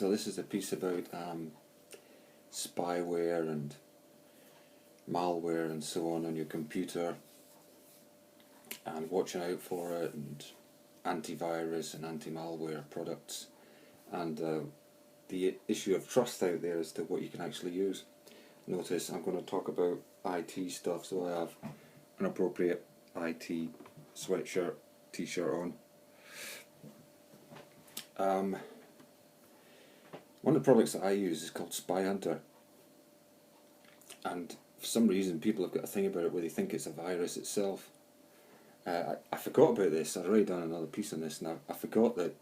So this is a piece about spyware and malware and so on your computer, and watching out for it, and antivirus and anti-malware products, and the issue of trust out there as to what you can actually use. Notice I'm going to talk about IT stuff, so I have an appropriate IT sweatshirt, t-shirt on. One of the products that I use is called Spyhunter, and for some reason people have got a thing about it where they think it's a virus itself. I forgot about this. I'd already done another piece on this, and I forgot that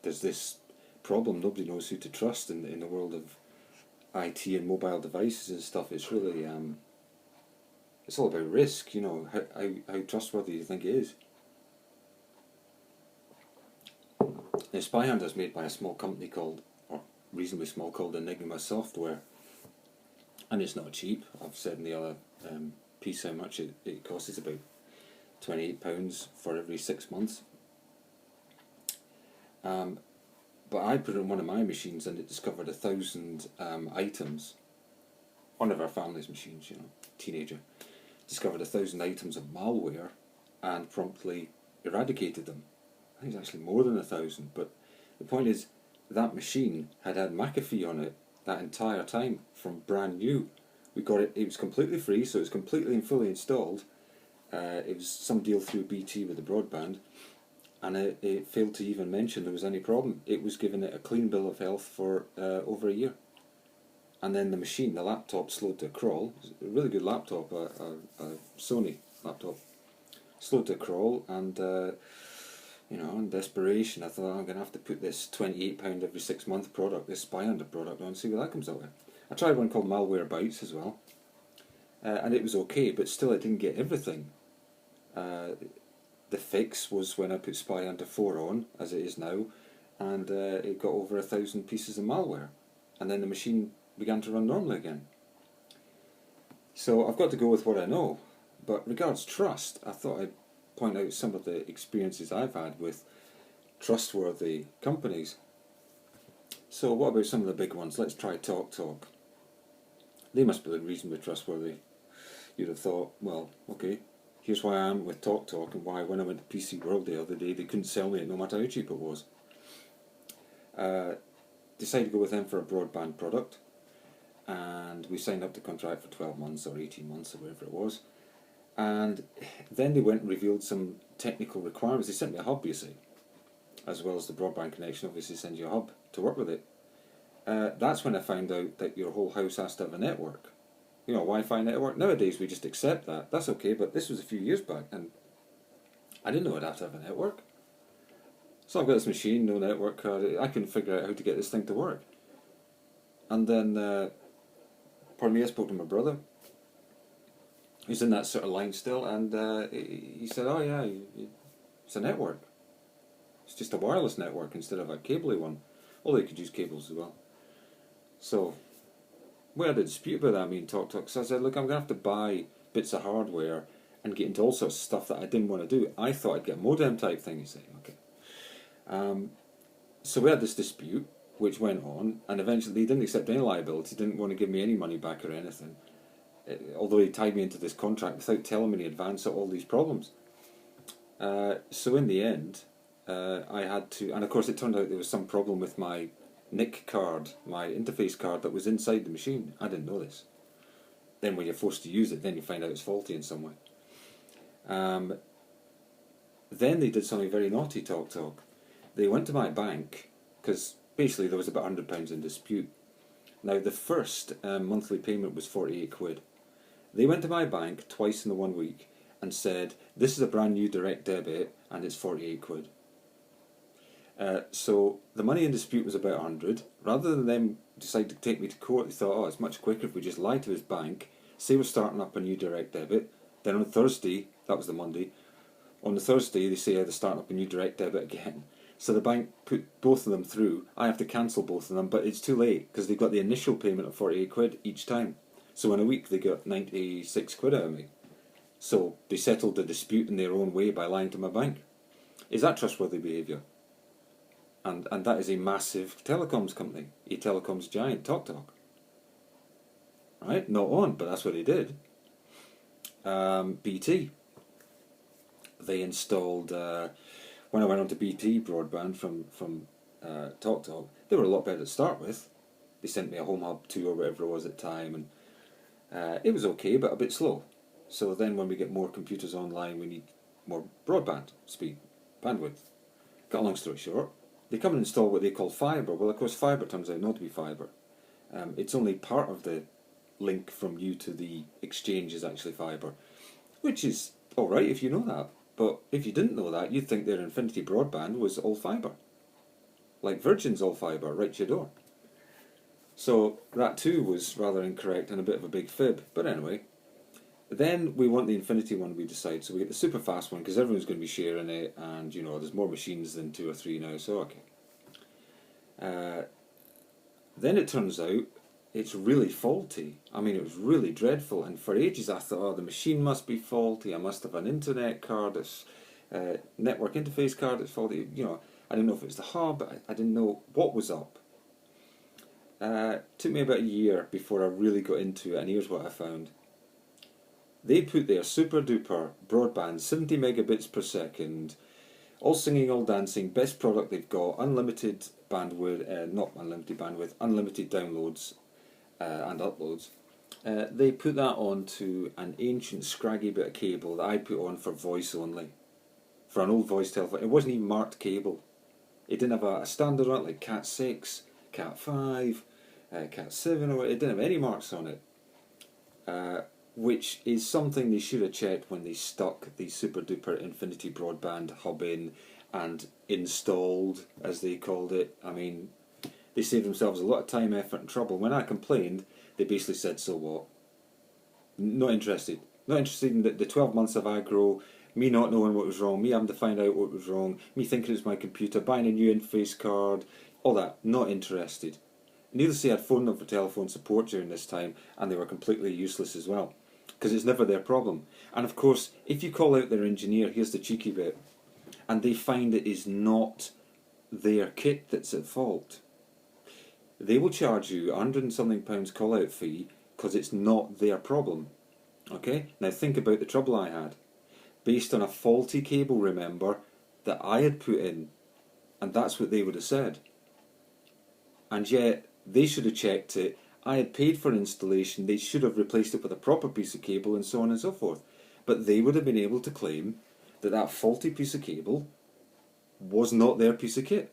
there's this problem. Nobody knows who to trust in the world of IT and mobile devices and stuff. It's really it's all about risk, you know. How trustworthy do you think it is? Now, Spyhunter is made by a small company called, or reasonably small, called Enigma software, and it's not cheap. I've said in the other piece how much it costs. It's about £28 for every 6 months. But I put it on one of my machines and it discovered 1,000 items. One of our family's machines, you know, teenager, discovered 1,000 items of malware and promptly eradicated them. I think it's actually more than 1,000, but the point is that machine had MCAFEE on it that entire time from brand new. We got it, it was completely free, so it was completely and fully installed. It was some deal through BT with the broadband, and it failed to even mention there was any problem. It was giving it a clean bill of health for over a year. And then the machine, the laptop, slowed to a crawl. It was a really good laptop, a Sony laptop. Slowed to a crawl, and you know, in desperation I thought, I'm going to have to put this £28 every 6 month product, this Spyhunter product, on and see what that comes out with. I tried one called Malware Bytes as well, and it was okay, but still it didn't get everything. The fix was when I put Spyhunter 4 on, as it is now, and it got over 1,000 pieces of malware, and then the machine began to run normally again. So I've got to go with what I know. But regards trust, I thought I'd point out some of the experiences I've had with trustworthy companies. So what about some of the big ones? Let's try TalkTalk. They must be reasonably trustworthy. You'd have thought, well, okay, here's why I am with TalkTalk, and why when I went to PC World the other day they couldn't sell me it no matter how cheap it was. Decided to go with them for a broadband product, and we signed up the contract for 12 months or 18 months or whatever it was, and then they went and revealed some technical requirements. They sent me a hub, you see, as well as the broadband connection. Obviously send you a hub to work with it. That's when I found out that your whole house has to have a network. You know, Wi-Fi network. Nowadays we just accept that. That's okay, but this was a few years back, and I didn't know I'd have to have a network. So I've got this machine, no network card. I couldn't figure out how to get this thing to work. And then, pardon me, I spoke to my brother. He's in that sort of line still, and he said, oh yeah, it's a network. It's just a wireless network instead of a cable-y one. Although you could use cables as well. So we had a dispute about that, me and TalkTalk. So I said, look, I'm going to have to buy bits of hardware and get into all sorts of stuff that I didn't want to do. I thought I'd get a modem type thing. He said, okay. So we had this dispute, which went on, and eventually he didn't accept any liability, didn't want to give me any money back or anything, although he tied me into this contract without telling me in advance of all these problems. So in the end, I had to, and of course it turned out there was some problem with my NIC card, my interface card that was inside the machine. I didn't know this. Then when you're forced to use it, then you find out it's faulty in some way. Then they did something very naughty, TalkTalk. They went to my bank, because basically there was about £100 in dispute. Now the first monthly payment was 48 quid. They went to my bank twice in the 1 week and said, this is a brand new direct debit and it's 48 quid. So the money in dispute was about 100. Rather than them decide to take me to court, they thought, oh, it's much quicker if we just lie to his bank, say we're starting up a new direct debit, then on Thursday, that was the Monday, on the Thursday they say they're starting up a new direct debit again. So the bank put both of them through. I have to cancel both of them, but it's too late because they got the initial payment of 48 quid each time. So in a week they got 96 quid out of me. So they settled the dispute in their own way by lying to my bank. Is that trustworthy behaviour? and that is a massive telecoms company, a telecoms giant, TalkTalk. Right? Not on, but that's what they did. BT. They installed, when I went on to BT broadband from TalkTalk, they were a lot better to start with. They sent me a Home Hub 2 or whatever it was at the time, and it was okay, but a bit slow. So then when we get more computers online, we need more broadband speed, bandwidth. Cut a long story short, they come and install what they call fibre. Well, of course, fibre turns out not to be fibre. It's only part of the link from you to the exchange is actually fibre, which is alright if you know that. But if you didn't know that, you'd think their Infinity broadband was all fibre. Like Virgin's all fibre, right to your door. So that too was rather incorrect and a bit of a big fib. But anyway, then we want the Infinity one, we decide. So we get the super fast one because everyone's going to be sharing it, and you know there's more machines than 2 or 3 now, so okay. Then it turns out it's really faulty. I mean, it was really dreadful, and for ages I thought, oh, the machine must be faulty, I must have an internet card, this network interface card that's faulty. You know, I didn't know if it was the hub, I didn't know what was up. Took me about a year before I really got into it, and here's what I found. They put their super duper broadband, 70 megabits per second, all singing, all dancing, best product they've got, unlimited bandwidth, not unlimited bandwidth, unlimited downloads and uploads. They put that onto an ancient scraggy bit of cable that I put on for voice only, for an old voice telephone. It wasn't even marked cable. It didn't have a standard on it like Cat 6, Cat 5, Cat 7, or it didn't have any marks on it. Which is something they should have checked when they stuck the super duper Infinity broadband hub in and installed, as they called it. I mean, they saved themselves a lot of time, effort and trouble. When I complained, they basically said, so what? Not interested. Not interested in the 12 months of aggro, me not knowing what was wrong, me having to find out what was wrong, me thinking it was my computer, buying a new interface card, all that. Not interested. Needless to say, I'd phoned them for telephone support during this time, and they were completely useless as well, because it's never their problem. And of course, if you call out their engineer, here's the cheeky bit, and they find it is not their kit that's at fault, they will charge you £100 and something call out fee because it's not their problem. Okay? Now think about the trouble I had. Based on a faulty cable, remember, that I had put in, and that's what they would have said. And yet, they should have checked it. I had paid for installation, they should have replaced it with a proper piece of cable and so on and so forth. But they would have been able to claim that that faulty piece of cable was not their piece of kit.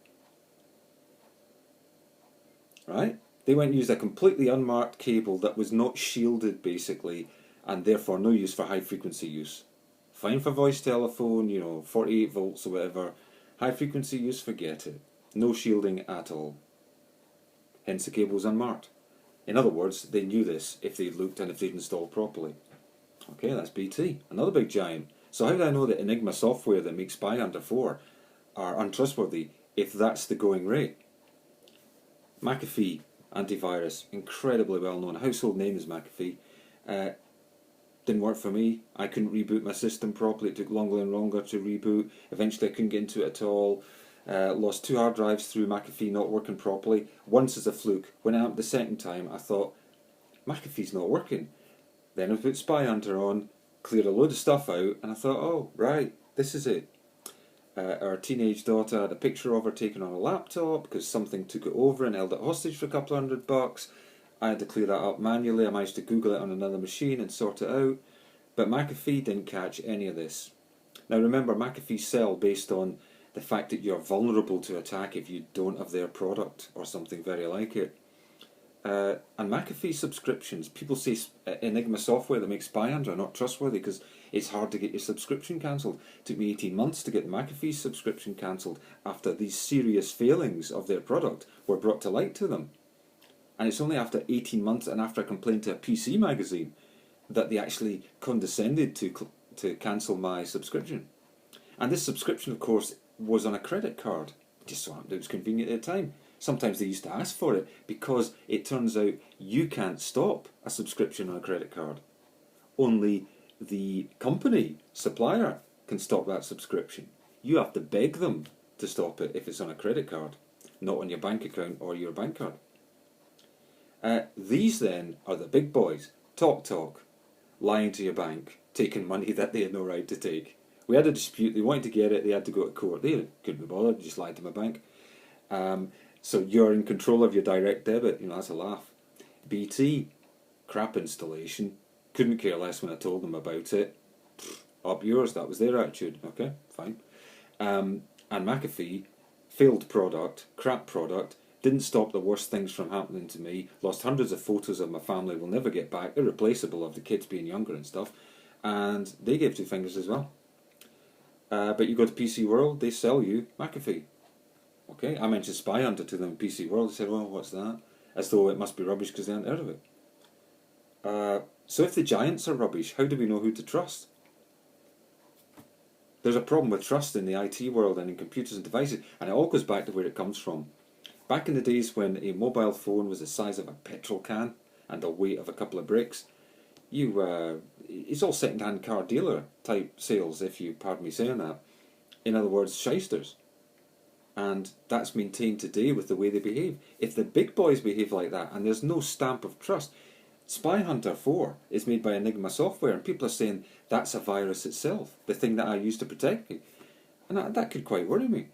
Right? They went and used a completely unmarked cable that was not shielded basically, and therefore no use for high frequency use. Fine for voice telephone, you know, 48 volts or whatever. High frequency use, forget it. No shielding at all. Hence the cable was unmarked. In other words, they knew this if they'd looked and if they'd installed properly. Okay, that's BT, another big giant. So how do I know that Enigma software that makes Spyhunter 4 are untrustworthy if that's the going rate? McAfee, antivirus, incredibly well known. Household name is McAfee. Didn't work for me. I couldn't reboot my system properly. It took longer and longer to reboot. Eventually I couldn't get into it at all. Lost 2 hard drives through McAfee not working properly. Once as a fluke. When it happened the second time, I thought, McAfee's not working. Then I put Spyhunter on, cleared a load of stuff out, and I thought, oh, right, this is it. Our teenage daughter had a picture of her taken on a laptop because something took it over and held it hostage for a couple of $100. I had to clear that up manually. I managed to Google it on another machine and sort it out. But McAfee didn't catch any of this. Now remember, McAfee sell based on the fact that you're vulnerable to attack if you don't have their product or something very like it. And McAfee subscriptions, people say Enigma software that makes Spyhunter are not trustworthy because it's hard to get your subscription cancelled. It took me 18 months to get the McAfee subscription cancelled after these serious failings of their product were brought to light to them. And it's only after 18 months and after I complained to a PC magazine that they actually condescended to cancel my subscription. And this subscription, of course, was on a credit card. It just so happened it was convenient at the time. Sometimes they used to ask for it because it turns out you can't stop a subscription on a credit card. Only the company, supplier, can stop that subscription. You have to beg them to stop it if it's on a credit card, not on your bank account or your bank card. These then are the big boys. Talk, lying to your bank, taking money that they had no right to take. We had a dispute, they wanted to get it, they had to go to court. They couldn't be bothered, just lied to my bank. So you're in control of your direct debit, that's a laugh. BT, crap installation, couldn't care less when I told them about it. Up yours, that was their attitude. Okay, fine. And MCAFEE, failed product, crap product, didn't stop the worst things from happening to me, lost hundreds of photos of my family we'll never get back, irreplaceable, of the kids being younger and stuff, and they gave two fingers as well. But you go to PC World, they sell you MCAFEE. Okay, I mentioned Spyhunter to them in PC World, they said, well, what's that? As though it must be rubbish because they hadn't heard of it. So if the giants are rubbish, how do we know who to trust? There's a problem with trust in the IT world and in computers and devices, and it all goes back to where it comes from. Back in the days when a mobile phone was the size of a petrol can and the weight of a couple of bricks, it's all second-hand car dealer type sales, if you pardon me saying that. In other words, scheisters. And that's maintained today with the way they behave. If the big boys behave like that and there's no stamp of trust, Spyhunter 4 is made by Enigma software, and people are saying that's a virus itself, the thing that I use to protect me. And that could quite worry me.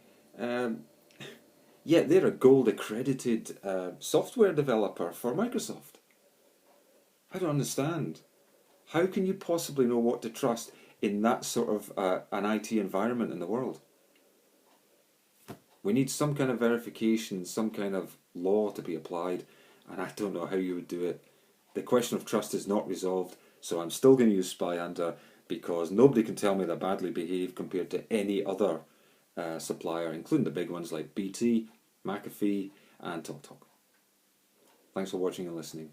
Yet they're a gold accredited software developer for Microsoft. I don't understand. How can you possibly know what to trust in that sort of an IT environment in the world? We need some kind of verification, some kind of law to be applied, and I don't know how you would do it. The question of trust is not resolved, so I'm still going to use Spyhunter because nobody can tell me they're badly behaved compared to any other supplier, including the big ones like BT, MCAFEE and TalkTalk. Thanks for watching and listening.